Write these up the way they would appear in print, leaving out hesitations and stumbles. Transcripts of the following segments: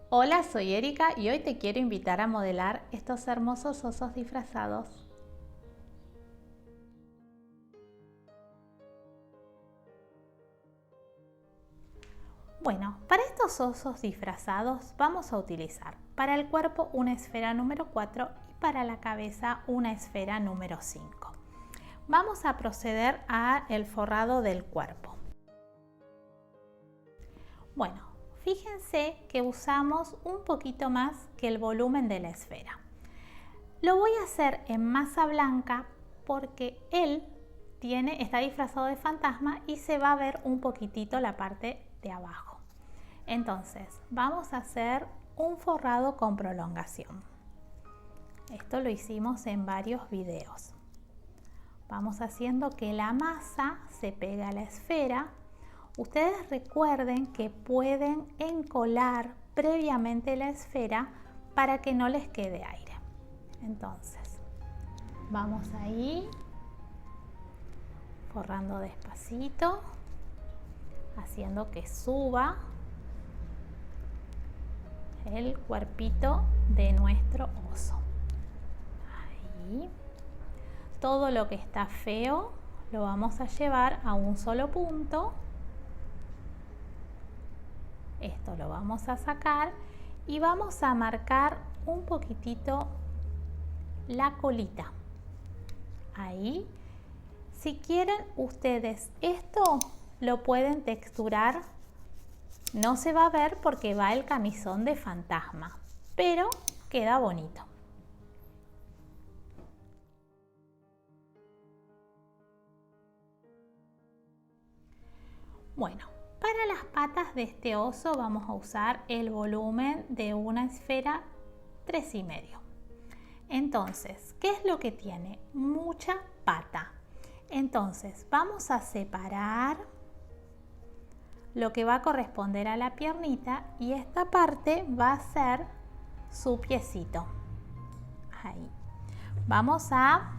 Hola, soy Erika y hoy te quiero invitar a modelar estos hermosos osos disfrazados. Bueno, para estos osos disfrazados vamos a utilizar para el cuerpo una esfera número 4 y para la cabeza una esfera número 5. Vamos a proceder al forrado del cuerpo. Bueno, fíjense que usamos un poquito más que el volumen de la esfera. Lo voy a hacer en masa blanca porque él está disfrazado de fantasma y se va a ver un poquitito la parte de abajo. Entonces vamos a hacer un forrado con prolongación. Esto lo hicimos en varios videos. Vamos haciendo que la masa se pegue a la esfera. Ustedes recuerden que pueden encolar previamente la esfera para que no les quede aire. Entonces, vamos ahí, forrando despacito, haciendo que suba el cuerpito de nuestro oso. Ahí. Todo lo que está feo lo vamos a llevar a un solo punto. Esto lo vamos a sacar y vamos a marcar un poquitito la colita. Ahí. Si quieren ustedes esto lo pueden texturar. No se va a ver porque va el camisón de fantasma, pero queda bonito. Bueno, para las patas de este oso vamos a usar el volumen de una esfera 3,5. Entonces, ¿qué es lo que tiene? Mucha pata. Entonces, vamos a separar lo que va a corresponder a la piernita y esta parte va a ser su piecito. Ahí. Vamos a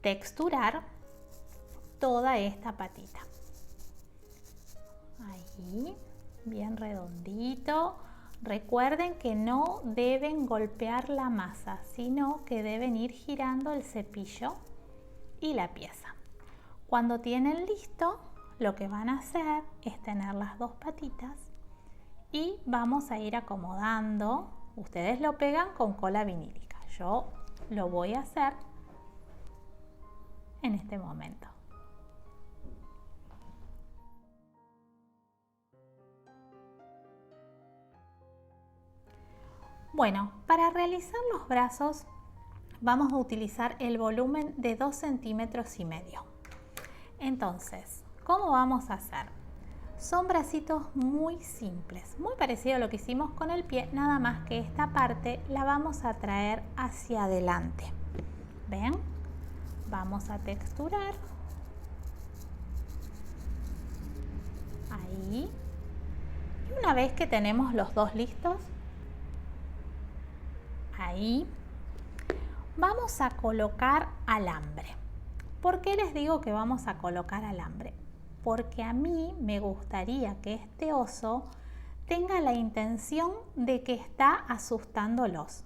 texturar toda esta patita. Ahí, bien redondito. Recuerden que no deben golpear la masa, sino que deben ir girando el cepillo y la pieza. Cuando tienen listo, lo que van a hacer es tener las dos patitas y vamos a ir acomodando. Ustedes lo pegan con cola vinílica. Yo lo voy a hacer en este momento. Bueno, para realizar los brazos vamos a utilizar el volumen de 2,5 centímetros. Entonces, ¿cómo vamos a hacer? Son bracitos muy simples, muy parecido a lo que hicimos con el pie, nada más que esta parte la vamos a traer hacia adelante. ¿Ven? Vamos a texturar. Ahí. Y una vez que tenemos los dos listos, ahí vamos a colocar alambre. ¿Por qué les digo que vamos a colocar alambre? Porque a mí me gustaría que este oso tenga la intención de que está asustándolos.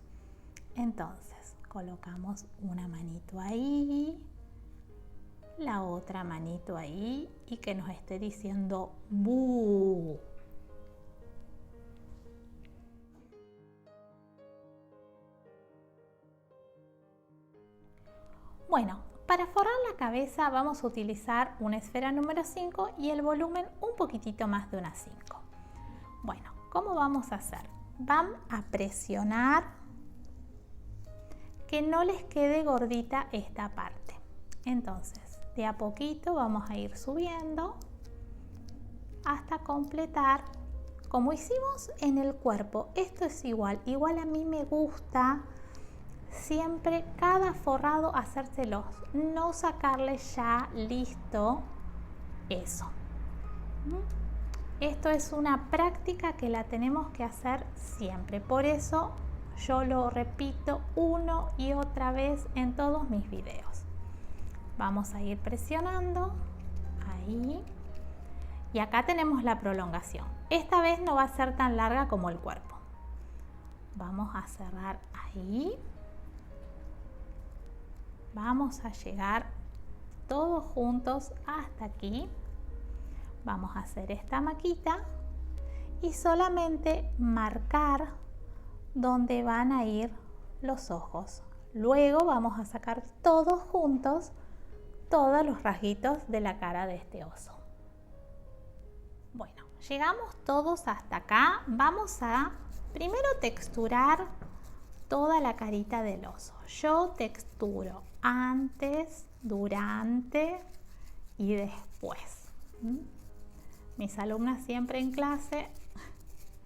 Entonces, colocamos una manito ahí, la otra manito ahí y que nos esté diciendo ¡bu! Bueno, para forrar la cabeza vamos a utilizar una esfera número 5 y el volumen un poquitito más de una 5. Bueno, ¿cómo vamos a hacer? Van a presionar que no les quede gordita esta parte. Entonces, de a poquito vamos a ir subiendo hasta completar como hicimos en el cuerpo. Esto es igual a mí me gusta siempre cada forrado hacérselos, no sacarle ya listo eso. Esto es una práctica que la tenemos que hacer siempre, por eso yo lo repito una y otra vez en todos mis videos. Vamos a ir presionando ahí y acá tenemos la prolongación. Esta vez no va a ser tan larga como el cuerpo. Vamos a cerrar ahí. Vamos a llegar todos juntos hasta aquí. Vamos a hacer esta maquita y solamente marcar dónde van a ir los ojos. Luego vamos a sacar todos juntos todos los rasguitos de la cara de este oso. Bueno, llegamos todos hasta acá. Vamos a primero texturar toda la carita del oso. Yo texturo antes, durante y después. Mis alumnas siempre en clase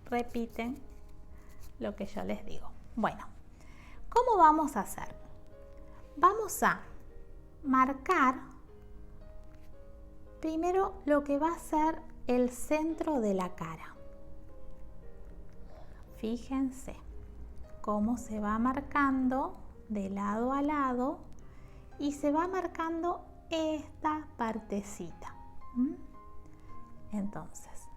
repiten lo que yo les digo. Bueno, ¿cómo vamos a hacer? Vamos a marcar primero lo que va a ser el centro de la cara. Fíjense cómo se va marcando de lado a lado y se va marcando esta partecita. Entonces,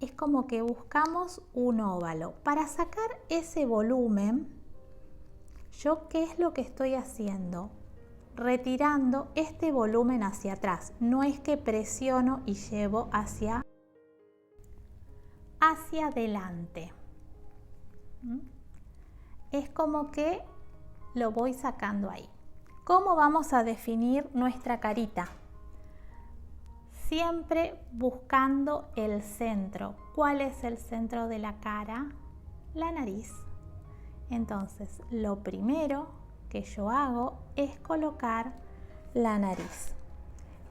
es como que buscamos un óvalo. Para sacar ese volumen, ¿yo qué es lo que estoy haciendo? Retirando este volumen hacia atrás. No es que presiono y llevo hacia adelante. Es como que lo voy sacando ahí. ¿Cómo vamos a definir nuestra carita? Siempre buscando el centro. ¿Cuál es el centro de la cara? La nariz. Entonces, lo primero que yo hago es colocar la nariz.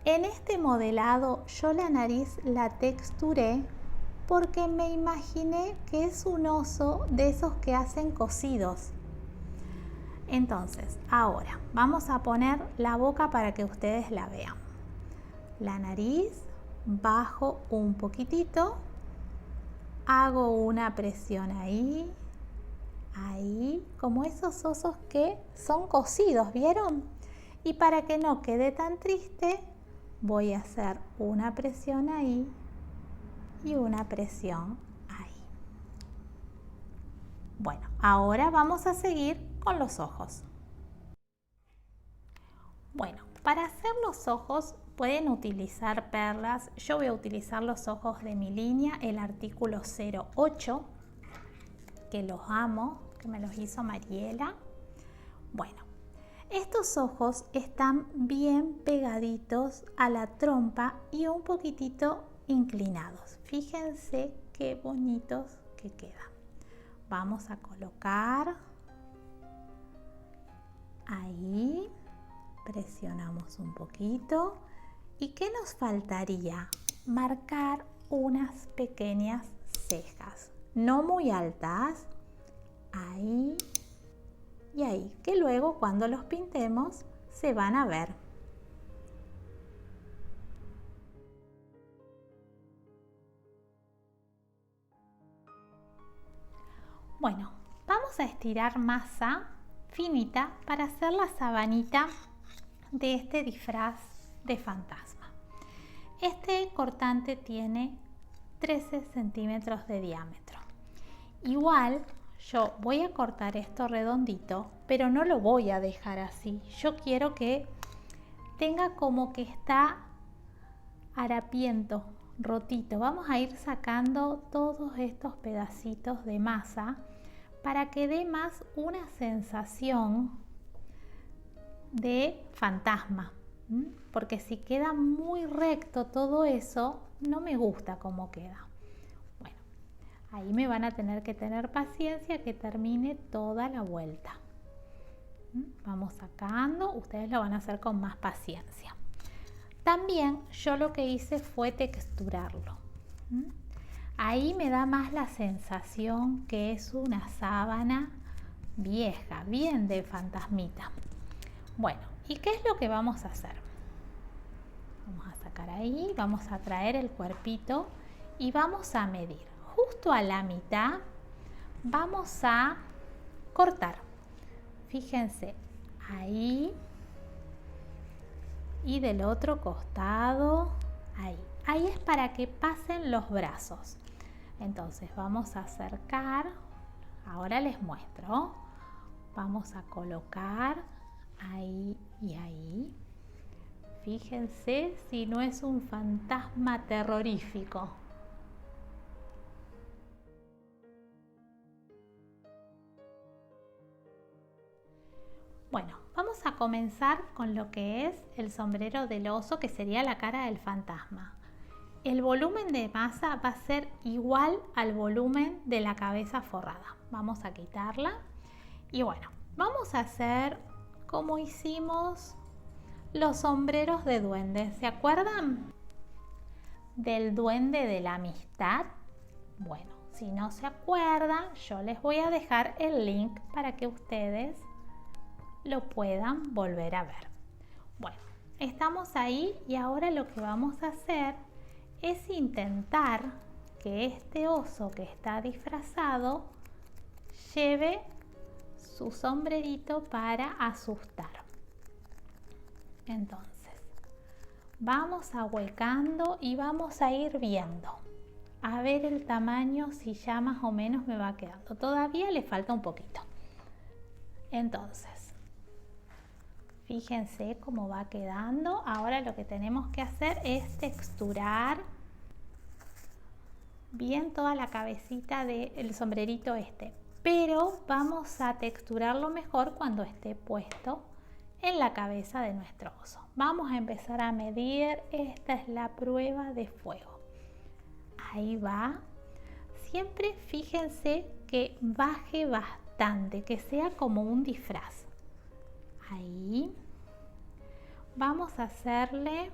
En este modelado yo la nariz la texturé porque me imaginé que es un oso de esos que hacen cosidos. Entonces, ahora vamos a poner la boca para que ustedes la vean. La nariz, bajo un poquitito, hago una presión ahí, como esos osos que son cosidos, ¿vieron? Y para que no quede tan triste, voy a hacer una presión ahí y una presión ahí. Bueno, ahora vamos a seguir con los ojos. Bueno, para hacer los ojos pueden utilizar perlas. Yo voy a utilizar los ojos de mi línea, el artículo 08, que los amo, que me los hizo Mariela. Bueno, estos ojos están bien pegaditos a la trompa y un poquitito inclinados. Fíjense qué bonitos que quedan. Vamos a colocar ahí, presionamos un poquito. ¿Y qué nos faltaría? Marcar unas pequeñas cejas, no muy altas, ahí y ahí, que luego cuando los pintemos se van a ver. Bueno, vamos a estirar masa finita para hacer la sabanita de este disfraz de fantasma. Este cortante tiene 13 centímetros de diámetro. Igual yo voy a cortar esto redondito, pero no lo voy a dejar así. Yo quiero que tenga como que está harapiento, rotito. Vamos a ir sacando todos estos pedacitos de masa para que dé más una sensación de fantasma, porque si queda muy recto todo eso, no me gusta cómo queda. Bueno, ahí me van a tener que tener paciencia que termine toda la vuelta. Vamos sacando, ustedes lo van a hacer con más paciencia. También yo lo que hice fue texturarlo. Ahí me da más la sensación que es una sábana vieja, bien de fantasmita. Bueno, ¿y qué es lo que vamos a hacer? Vamos a sacar ahí, vamos a traer el cuerpito y vamos a medir. Justo a la mitad vamos a cortar. Fíjense, ahí y del otro costado, ahí. Ahí es para que pasen los brazos. Entonces vamos a acercar Ahora les muestro. Vamos a colocar ahí y ahí. Fíjense si no es un fantasma terrorífico. Bueno, vamos a comenzar con lo que es el sombrero del oso, que sería la cara del fantasma. El volumen de masa va a ser igual al volumen de la cabeza forrada. Vamos a quitarla y bueno, vamos a hacer como hicimos los sombreros de duende. ¿Se acuerdan del duende de la amistad? Bueno, si no se acuerdan, yo les voy a dejar el link para que ustedes lo puedan volver a ver. Bueno, estamos ahí y ahora lo que vamos a hacer es intentar que este oso que está disfrazado lleve su sombrerito para asustar. Entonces, vamos ahuecando y vamos a ir viendo. A ver el tamaño, si ya más o menos me va quedando. Todavía le falta un poquito. Entonces, fíjense cómo va quedando. Ahora lo que tenemos que hacer es texturar bien toda la cabecita del sombrerito este. Pero vamos a texturarlo mejor cuando esté puesto en la cabeza de nuestro oso. Vamos a empezar a medir. Esta es la prueba de fuego. Ahí va. Siempre fíjense que baje bastante, que sea como un disfraz. Ahí. Vamos a hacerle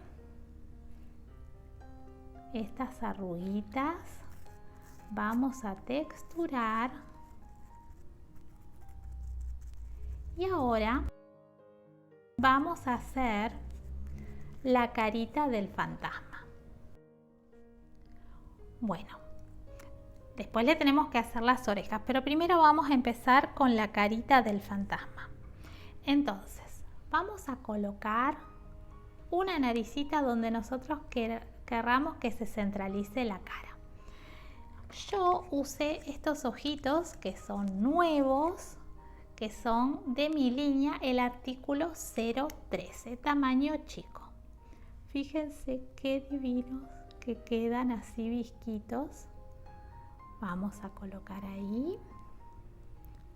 estas arruguitas. Vamos a texturar. Y ahora vamos a hacer la carita del fantasma. Bueno, después le tenemos que hacer las orejas, pero primero vamos a empezar con la carita del fantasma. Entonces, vamos a colocar una naricita donde nosotros querramos que se centralice la cara. Yo usé estos ojitos que son nuevos, que son de mi línea, el artículo 013, tamaño chico. Fíjense qué divinos que quedan así visquitos. Vamos a colocar ahí,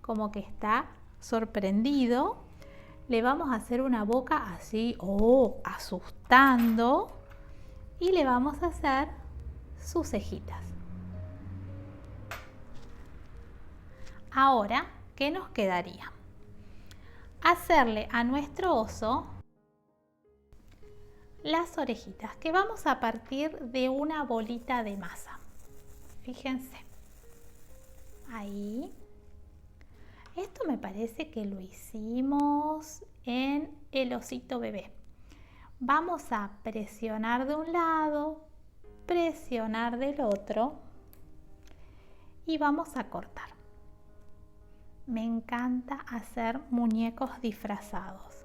como que está sorprendido. Le vamos a hacer una boca así, asustando, y le vamos a hacer sus cejitas. Ahora, ¿qué nos quedaría? Hacerle a nuestro oso las orejitas, que vamos a partir de una bolita de masa. Fíjense. Ahí. Esto me parece que lo hicimos en el osito bebé. Vamos a presionar de un lado, presionar del otro y vamos a cortar. Me encanta hacer muñecos disfrazados.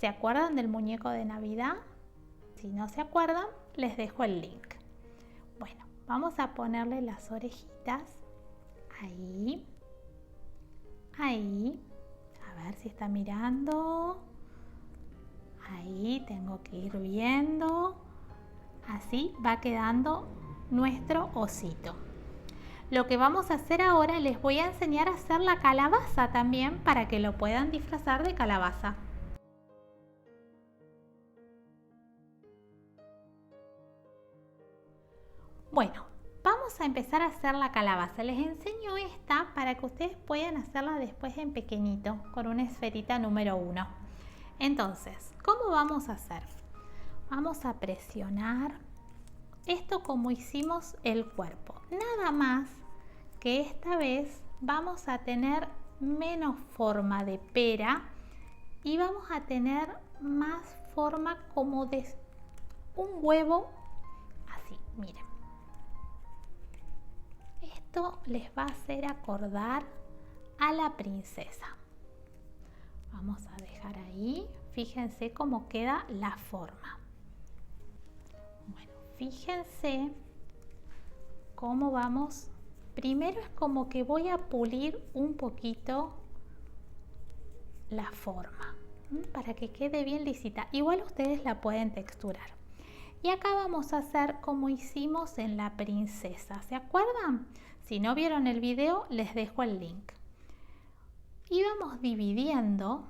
¿Se acuerdan del muñeco de Navidad? Si no se acuerdan, les dejo el link. Bueno, vamos a ponerle las orejitas. Ahí. Ahí. A ver si está mirando. Ahí tengo que ir viendo. Así va quedando nuestro osito. Lo que vamos a hacer ahora, les voy a enseñar a hacer la calabaza también para que lo puedan disfrazar de calabaza. Bueno, vamos a empezar a hacer la calabaza. Les enseño esta para que ustedes puedan hacerla después en pequeñito con una esferita número 1. Entonces, ¿cómo vamos a hacer? Vamos a presionar esto como hicimos el cuerpo. Nada más que esta vez vamos a tener menos forma de pera y vamos a tener más forma como de un huevo, así, miren. Esto les va a hacer acordar a la princesa. Vamos a dejar ahí, fíjense cómo queda la forma. Bueno, fíjense cómo vamos Primero es como que voy a pulir un poquito la forma para que quede bien lisita. Igual ustedes la pueden texturar. Y acá vamos a hacer como hicimos en la princesa. ¿Se acuerdan? Si no vieron el video, les dejo el link. Y vamos dividiendo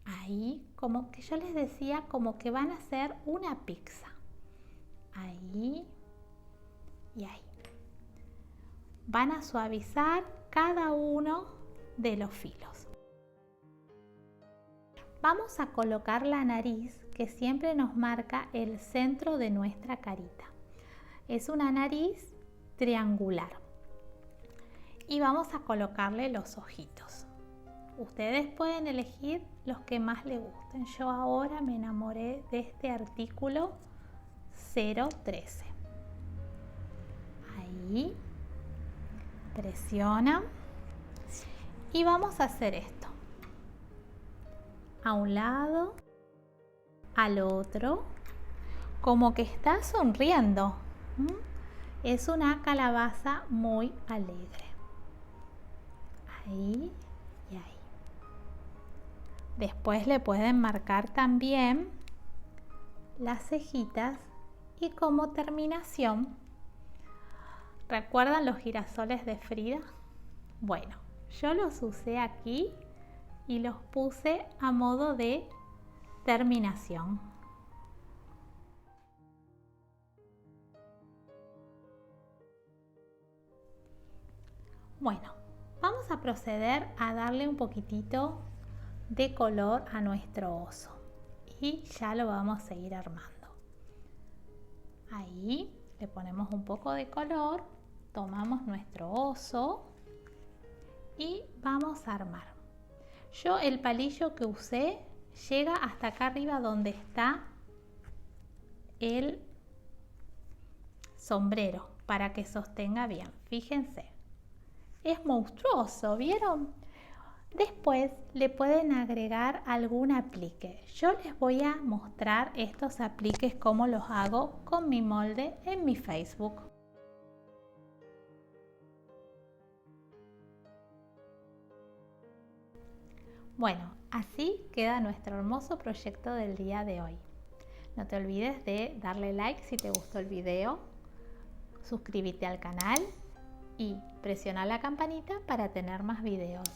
ahí, como que yo les decía, como que van a hacer una pizza. Ahí y ahí. Van a suavizar cada uno de los filos. Vamos a colocar la nariz que siempre nos marca el centro de nuestra carita. Es una nariz triangular. Y vamos a colocarle los ojitos. Ustedes pueden elegir los que más les gusten. Yo ahora me enamoré de este artículo 013. Ahí. Presiona. Y vamos a hacer esto. A un lado, al otro, como que está sonriendo. Es una calabaza muy alegre. Ahí y ahí. Después le pueden marcar también las cejitas y como terminación, ¿recuerdan los girasoles de Frida? Bueno, yo los usé aquí y los puse a modo de terminación. Bueno, vamos a proceder a darle un poquitito de color a nuestro oso y ya lo vamos a ir armando. Ahí le ponemos un poco de color, tomamos nuestro oso y vamos a armar. Yo el palillo que usé llega hasta acá arriba donde está el sombrero para que sostenga bien. Fíjense, es monstruoso, ¿vieron? Después le pueden agregar algún aplique. Yo les voy a mostrar estos apliques cómo los hago con mi molde en mi Facebook. Bueno, así queda nuestro hermoso proyecto del día de hoy. No te olvides de darle like si te gustó el video, suscríbete al canal y presiona la campanita para tener más videos.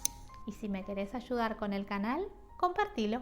Y si me querés ayudar con el canal, compartilo.